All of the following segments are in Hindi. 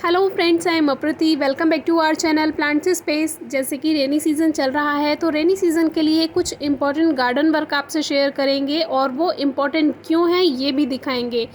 Hello friends, I am Aprati. Welcome back to our channel Plants Space. जैसे कि रेनी सीज़न चल रहा है तो रेनी सीज़न के लिए कुछ इंपॉर्टेंट गार्डन वर्क आपसे शेयर करेंगे और वो इम्पॉर्टेंट क्यों है ये भी दिखाएंगे।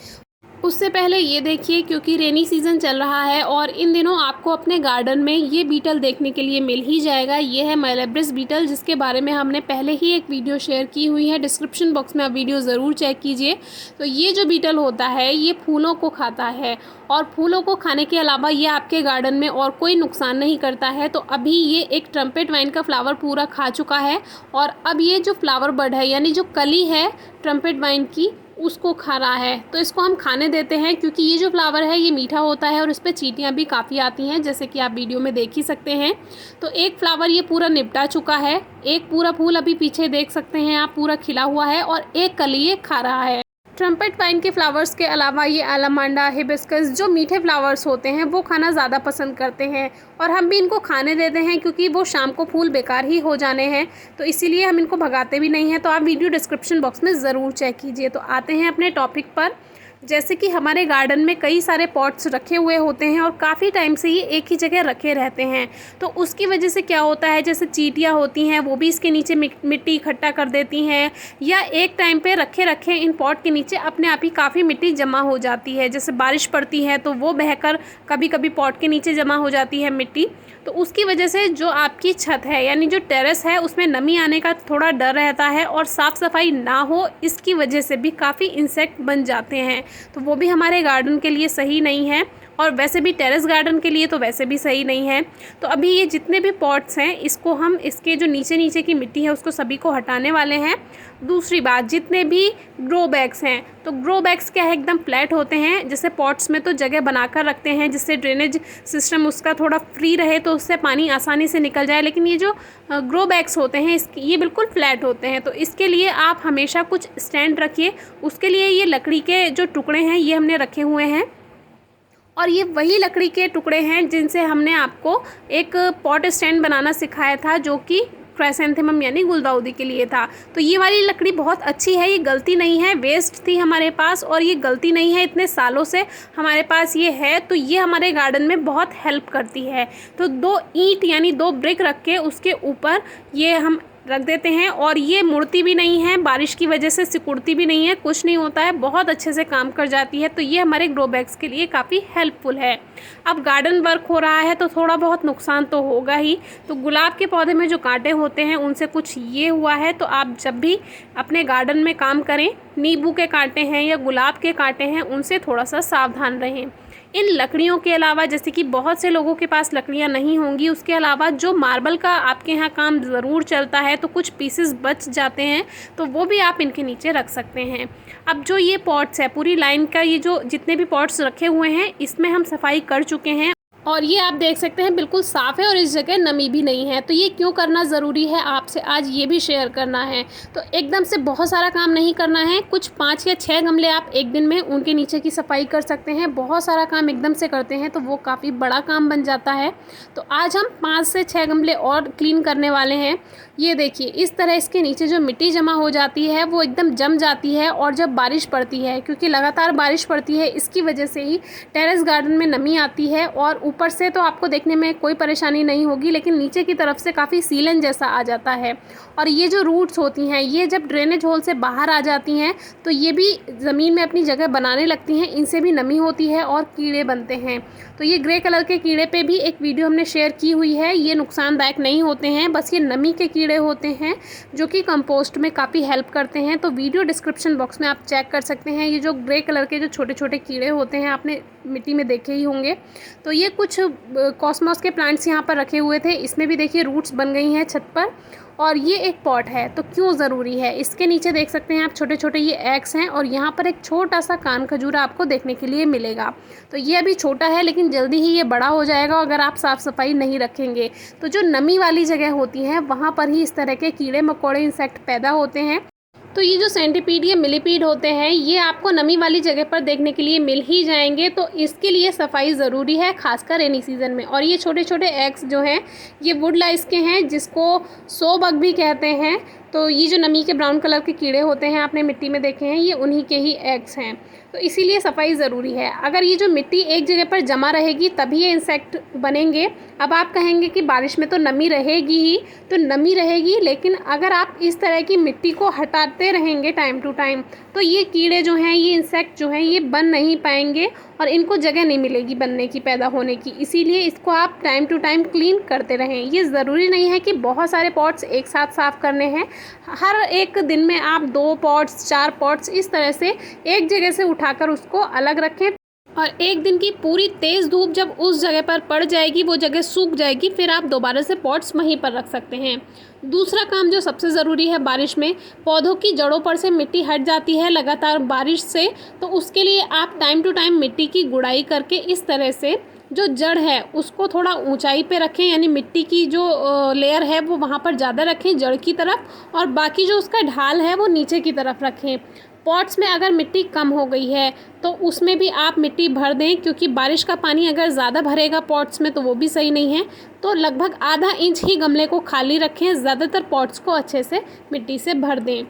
उससे पहले ये देखिए, क्योंकि रेनी सीज़न चल रहा है और इन दिनों आपको अपने गार्डन में ये बीटल देखने के लिए मिल ही जाएगा। ये है मैलेब्रिस बीटल, जिसके बारे में हमने पहले ही एक वीडियो शेयर की हुई है। डिस्क्रिप्शन बॉक्स में आप वीडियो ज़रूर चेक कीजिए। तो ये जो बीटल होता है ये फूलों को खाता है और फूलों को खाने के अलावा ये आपके गार्डन में और कोई नुकसान नहीं करता है। तो अभी ये एक ट्रम्पेट वाइन का फ्लावर पूरा खा चुका है और अब ये जो फ्लावर बड है, यानी जो कली है ट्रम्पेट वाइन की, उसको खा रहा है। तो इसको हम खाने देते हैं, क्योंकि ये जो फ्लावर है ये मीठा होता है और इस पर चींटियाँ भी काफ़ी आती हैं, जैसे कि आप वीडियो में देख ही सकते हैं। तो एक फ्लावर ये पूरा निपटा चुका है, एक पूरा फूल अभी पीछे देख सकते हैं आप पूरा खिला हुआ है और एक कली ये खा रहा है। ट्रम्पेट वाइन के फ्लावर्स के अलावा ये एलामांडा, हिबिस्कस जो मीठे फ्लावर्स होते हैं वो खाना ज़्यादा पसंद करते हैं और हम भी इनको खाने देते हैं, क्योंकि वो शाम को फूल बेकार ही हो जाने हैं। तो इसीलिए हम इनको भगाते भी नहीं हैं। तो आप वीडियो डिस्क्रिप्शन बॉक्स में ज़रूर चेक कीजिए। तो आते हैं अपने टॉपिक पर। जैसे कि हमारे गार्डन में कई सारे पॉट्स रखे हुए होते हैं और काफ़ी टाइम से ये एक ही जगह रखे रहते हैं। तो उसकी वजह से क्या होता है, जैसे चींटियाँ होती हैं वो भी इसके नीचे मिट्टी इकट्ठा कर देती हैं, या एक टाइम पे रखे रखे इन पॉट के नीचे अपने आप ही काफ़ी मिट्टी जमा हो जाती है। जैसे बारिश पड़ती है तो वो बहकर कभी कभी पॉट के नीचे जमा हो जाती है मिट्टी। तो उसकी वजह से जो आपकी छत है, यानी जो टेरेस है, उसमें नमी आने का थोड़ा डर रहता है और साफ़ सफाई ना हो इसकी वजह से भी काफ़ी इंसेक्ट बन जाते हैं। तो वो भी हमारे गार्डन के लिए सही नहीं है और वैसे भी टेरेस गार्डन के लिए तो वैसे भी सही नहीं है। तो अभी ये जितने भी पॉट्स हैं इसको हम इसके जो नीचे नीचे की मिट्टी है उसको सभी को हटाने वाले हैं। दूसरी बात, जितने भी ग्रो बैग्स हैं, तो ग्रो बैग्स क्या है, एकदम फ्लैट होते हैं। जैसे पॉट्स में तो जगह बनाकर रखते हैं जिससे ड्रेनेज सिस्टम उसका थोड़ा फ्री रहे, तो उससे पानी आसानी से निकल जाए। लेकिन ये जो ग्रो बैग्स होते हैं ये बिल्कुल फ्लैट होते हैं। तो इसके लिए आप हमेशा कुछ स्टैंड रखिए। उसके लिए ये लकड़ी के जो टुकड़े हैं ये हमने रखे हुए हैं और ये वही लकड़ी के टुकड़े हैं जिनसे हमने आपको एक पॉट स्टैंड बनाना सिखाया था, जो कि क्राइसेंथेमम यानी गुलदाउदी के लिए था। तो ये वाली लकड़ी बहुत अच्छी है, ये गलती नहीं है, वेस्ट थी हमारे पास और ये गलती नहीं है, इतने सालों से हमारे पास ये है। तो ये हमारे गार्डन में बहुत हेल्प करती है। तो 2 ईंट यानी 2 ब्रिक रख के उसके ऊपर ये हम रख देते हैं और ये मुड़ती भी नहीं है, बारिश की वजह से सिकुड़ती भी नहीं है, कुछ नहीं होता है, बहुत अच्छे से काम कर जाती है। तो ये हमारे ग्रो बैग्स के लिए काफ़ी हेल्पफुल है। अब गार्डन वर्क हो रहा है तो थोड़ा बहुत नुकसान तो होगा ही। तो गुलाब के पौधे में जो कांटे होते हैं उनसे कुछ ये हुआ है। तो आप जब भी अपने गार्डन में काम करें, नींबू के कांटे हैं या गुलाब के कांटे हैं, उनसे थोड़ा सा सावधान रहें। इन लकड़ियों के अलावा, जैसे कि बहुत से लोगों के पास लकड़ियां नहीं होंगी, उसके अलावा जो मार्बल का आपके यहाँ काम ज़रूर चलता है, तो कुछ पीसेस बच जाते हैं तो वो भी आप इनके नीचे रख सकते हैं। अब जो ये पॉट्स है, पूरी लाइन का ये जो जितने भी पॉट्स रखे हुए हैं इसमें हम सफाई कर चुके हैं और ये आप देख सकते हैं बिल्कुल साफ़ है और इस जगह नमी भी नहीं है। तो ये क्यों करना ज़रूरी है आपसे आज ये भी शेयर करना है। तो एकदम से बहुत सारा काम नहीं करना है, कुछ 5 या 6 गमले आप एक दिन में उनके नीचे की सफाई कर सकते हैं। बहुत सारा काम एकदम से करते हैं तो वो काफ़ी बड़ा काम बन जाता है। तो आज हम 5 से 6 गमले और क्लीन करने वाले हैं। ये देखिए, इस तरह इसके नीचे जो मिट्टी जमा हो जाती है वो एकदम जम जाती है और जब बारिश पड़ती है, क्योंकि लगातार बारिश पड़ती है, इसकी वजह से ही टेरेस गार्डन में नमी आती है और ऊपर से तो आपको देखने में कोई परेशानी नहीं होगी, लेकिन नीचे की तरफ से काफ़ी सीलन जैसा आ जाता है। और ये जो रूट्स होती हैं ये जब ड्रेनेज होल से बाहर आ जाती हैं तो ये भी ज़मीन में अपनी जगह बनाने लगती हैं, इनसे भी नमी होती है और कीड़े बनते हैं। तो ये ग्रे कलर के कीड़े पे भी एक वीडियो हमने शेयर की हुई है। ये नुकसानदायक नहीं होते हैं, बस ये नमी के कीड़े होते हैं जो कि कंपोस्ट में काफ़ी हेल्प करते हैं। तो वीडियो डिस्क्रिप्शन बॉक्स में आप चेक कर सकते हैं। ये जो ग्रे कलर के जो छोटे छोटे कीड़े होते हैं आपने मिट्टी में देखे ही होंगे। तो ये कुछ कॉस्मोस के प्लांट्स यहाँ पर रखे हुए थे, इसमें भी देखिए रूट्स बन गई हैं छत पर। और ये एक पॉट है तो क्यों ज़रूरी है, इसके नीचे देख सकते हैं आप छोटे छोटे ये एग्स हैं और यहाँ पर एक छोटा सा कान खजूरा आपको देखने के लिए मिलेगा। तो ये अभी छोटा है लेकिन जल्दी ही ये बड़ा हो जाएगा अगर आप साफ़ सफाई नहीं रखेंगे। तो जो नमी वाली जगह होती है वहाँ पर ही इस तरह के कीड़े मकोड़े इंसेक्ट पैदा होते हैं। तो ये जो सेंटीपीड या मिलीपीड होते हैं ये आपको नमी वाली जगह पर देखने के लिए मिल ही जाएंगे। तो इसके लिए सफाई ज़रूरी है, खासकर रेनी सीज़न में। और ये छोटे छोटे एग्स जो हैं ये वुड लाइस के हैं, जिसको सो बग भी कहते हैं। तो ये जो नमी के ब्राउन कलर के कीड़े होते हैं आपने मिट्टी में देखे हैं, ये उन्हीं के ही एग्स हैं। तो इसीलिए सफाई ज़रूरी है। अगर ये जो मिट्टी एक जगह पर जमा रहेगी तभी ये इंसेक्ट बनेंगे। अब आप कहेंगे कि बारिश में तो नमी रहेगी ही, तो नमी रहेगी, लेकिन अगर आप इस तरह की मिट्टी को हटाते रहेंगे टाइम टू टाइम तो ये कीड़े जो हैं, ये इंसेक्ट जो हैं, ये बन नहीं पाएंगे और इनको जगह नहीं मिलेगी बनने की, पैदा होने की। इसीलिए इसको आप टाइम टू टाइम क्लीन करते रहें। ये ज़रूरी नहीं है कि बहुत सारे पॉट्स एक साथ साफ़ करने हैं। हर एक दिन में आप 2 पॉट्स 4 पॉट्स इस तरह से एक जगह से उठाकर उसको अलग रखें और एक दिन की पूरी तेज़ धूप जब उस जगह पर पड़ जाएगी, वो जगह सूख जाएगी, फिर आप दोबारा से पॉट्स वहीं पर रख सकते हैं। दूसरा काम जो सबसे ज़रूरी है बारिश में, पौधों की जड़ों पर से मिट्टी हट जाती है लगातार बारिश से, तो उसके लिए आप टाइम टू टाइम मिट्टी की गुड़ाई करके इस तरह से जो जड़ है उसको थोड़ा ऊंचाई पे रखें, यानी मिट्टी की जो लेयर है वो वहाँ पर ज़्यादा रखें जड़ की तरफ, और बाकी जो उसका ढाल है वो नीचे की तरफ रखें। पॉट्स में अगर मिट्टी कम हो गई है तो उसमें भी आप मिट्टी भर दें, क्योंकि बारिश का पानी अगर ज़्यादा भरेगा पॉट्स में तो वो भी सही नहीं है। तो लगभग आधा इंच ही गमले को खाली रखें, ज़्यादातर पॉट्स को अच्छे से मिट्टी से भर दें।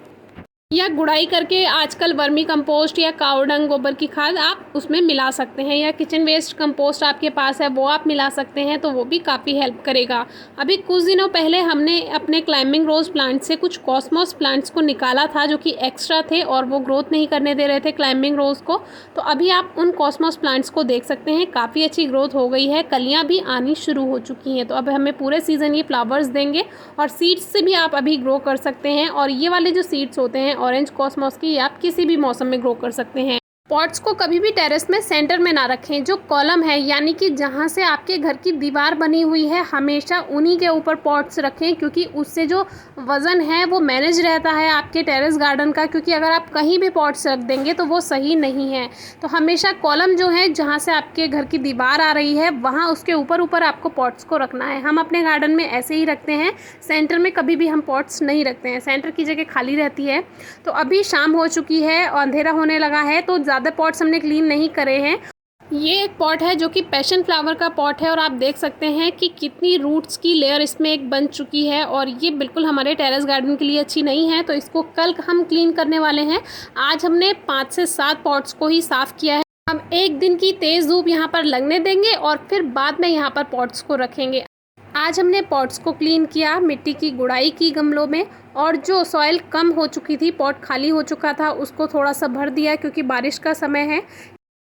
या गुड़ाई करके आजकल वर्मी कंपोस्ट या काऊ डंग गोबर की खाद आप उसमें मिला सकते हैं, या किचन वेस्ट कंपोस्ट आपके पास है वो आप मिला सकते हैं, तो वो भी काफ़ी हेल्प करेगा। अभी कुछ दिनों पहले हमने अपने क्लाइंबिंग रोज़ प्लांट से कुछ कॉस्मोस प्लांट्स को निकाला था जो कि एक्स्ट्रा थे और वो ग्रोथ नहीं करने दे रहे थे क्लाइंबिंग रोज़ को। तो अभी आप उन कॉस्मोस प्लांट्स को देख सकते हैं, काफ़ी अच्छी ग्रोथ हो गई है, कलियाँ भी आनी शुरू हो चुकी हैं। तो अब हमें पूरे सीज़न ये फ्लावर्स देंगे और सीड्स से भी आप अभी ग्रो कर सकते हैं। और ये वाले जो सीड्स होते हैं ऑरेंज कॉस्मोस की, आप किसी भी मौसम में ग्रो कर सकते हैं। पॉट्स को कभी भी टेरेस में सेंटर में ना रखें। जो कॉलम है यानी कि जहाँ से आपके घर की दीवार बनी हुई है, हमेशा उन्हीं के ऊपर पॉट्स रखें, क्योंकि उससे जो वज़न है वो मैनेज रहता है आपके टेरेस गार्डन का। क्योंकि अगर आप कहीं भी पॉट्स रख देंगे तो वो सही नहीं है। तो हमेशा कॉलम जो है जहाँ से आपके घर की दीवार आ रही है वहाँ उसके ऊपर ऊपर आपको पॉट्स को रखना है। हम अपने गार्डन में ऐसे ही रखते हैं, सेंटर में कभी भी हम पॉट्स नहीं रखते हैं, सेंटर की जगह खाली रहती है। तो अभी शाम हो चुकी है और अंधेरा होने लगा है, तो ज़्यादा पॉट्स हमने क्लीन नहीं करे हैं। ये एक पॉट है जो कि पैशन फ्लावर का पॉट है और आप देख सकते हैं कि कितनी रूट्स की लेयर इसमें एक बन चुकी है, और ये बिल्कुल हमारे टेरेस गार्डन के लिए अच्छी नहीं है। तो इसको कल हम क्लीन करने वाले हैं। आज हमने 5 से 7 पॉट्स को ही साफ़ किया है। हम एक दिन की तेज़ धूप यहाँ पर लगने देंगे और फिर बाद में यहाँ पर पॉट्स को रखेंगे। आज हमने पॉट्स को क्लीन किया, मिट्टी की गुड़ाई की गमलों में, और जो सॉइल कम हो चुकी थी, पॉट खाली हो चुका था, उसको थोड़ा सा भर दिया क्योंकि बारिश का समय है।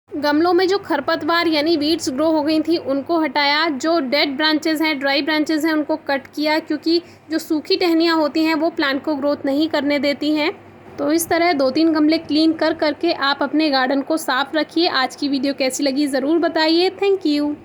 गमलों में जो खरपतवार यानी वीड्स ग्रो हो गई थी उनको हटाया। जो डेड ब्रांचेस हैं, ड्राई ब्रांचेस हैं, उनको कट किया, क्योंकि जो सूखी टहनियाँ होती हैं वो प्लांट को ग्रोथ नहीं करने देती हैं। तो इस तरह 2-3 गमले क्लीन करके आप अपने गार्डन को साफ़ रखिए। आज की वीडियो कैसी लगी ज़रूर बताइए। Thank you.